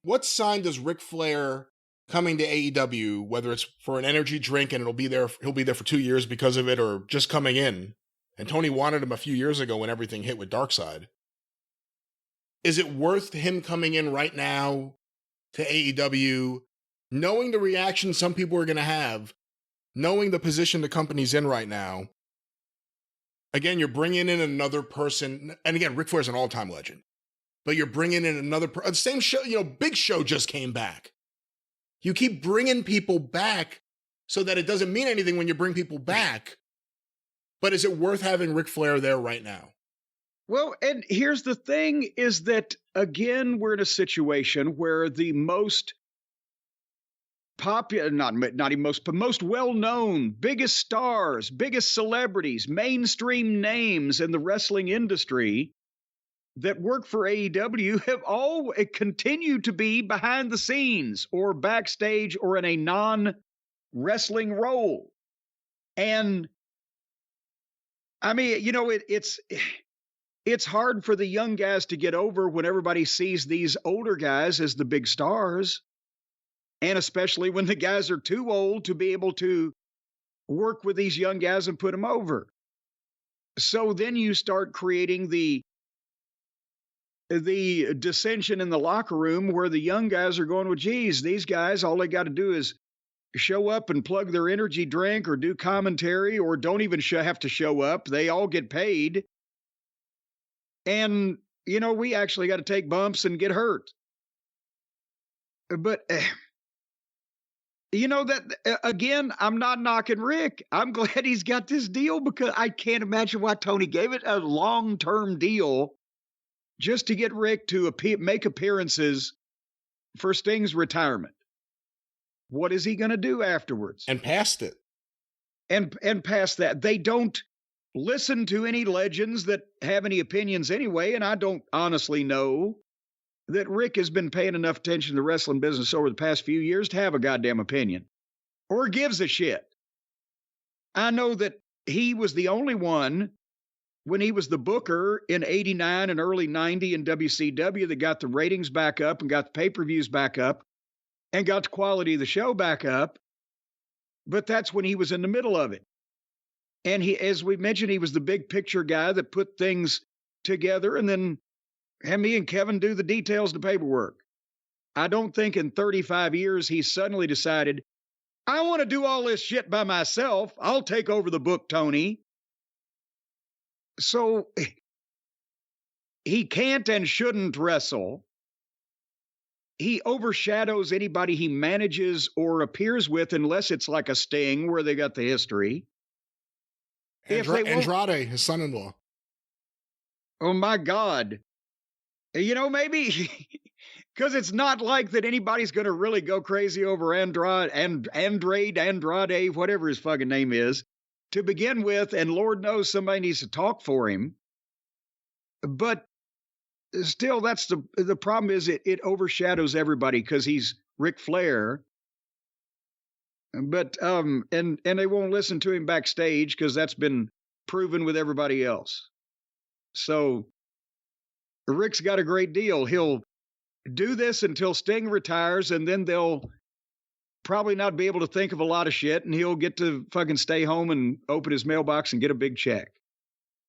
what sign does Ric Flair coming to AEW, whether it's for an energy drink and he'll be there for 2 years because of it, or just coming in, and Tony wanted him a few years ago when everything hit with Darkseid. Is it worth him coming in right now to AEW, knowing the reaction some people are going to have, knowing the position the company's in right now? Again, you're bringing in another person, and again, Ric Flair's an all-time legend, but you're bringing in another same show, Big Show just came back. You keep bringing people back so that it doesn't mean anything when you bring people back. But is it worth having Ric Flair there right now? Well, and here's the thing is that, again, we're in a situation where the most popular, not even most, but most well-known, biggest stars, biggest celebrities, mainstream names in the wrestling industry that work for AEW have all continued to be behind the scenes or backstage or in a non-wrestling role. And I mean, it's hard for the young guys to get over when everybody sees these older guys as the big stars. And especially when the guys are too old to be able to work with these young guys and put them over. So then you start creating the dissension in the locker room where the young guys are going, well, geez, these guys, all they got to do is show up and plug their energy drink or do commentary, or don't even have to show up. They all get paid. And, we actually got to take bumps and get hurt. But, that, again, I'm not knocking Rick. I'm glad he's got this deal because I can't imagine why Tony gave it a long-term deal just to get Rick to make appearances for Sting's retirement. What is he going to do afterwards? And past it. And past that. They don't listen to any legends that have any opinions anyway, and I don't honestly know that Rick has been paying enough attention to the wrestling business over the past few years to have a goddamn opinion. Or gives a shit. I know that he was the only one when he was the booker in 89 and early 90 in WCW that got the ratings back up and got the pay-per-views back up and got the quality of the show back up. But that's when he was in the middle of it. And he, as we mentioned, he was the big picture guy that put things together and then had me and Kevin do the details, the paperwork. I don't think in 35 years he suddenly decided, I want to do all this shit by myself. I'll take over the book, Tony. So he can't and shouldn't wrestle. He overshadows anybody he manages or appears with unless it's like a Sting where they got the history. Andrade, his son-in-law. Oh, my God. Maybe because it's not like that anybody's going to really go crazy over Andrade, whatever his fucking name is, to begin with. And Lord knows somebody needs to talk for him. But still, that's the problem is it overshadows everybody because he's Ric Flair. But and they won't listen to him backstage because that's been proven with everybody else. So Rick's got a great deal. He'll do this until Sting retires, and then they'll probably not be able to think of a lot of shit, and he'll get to fucking stay home and open his mailbox and get a big check.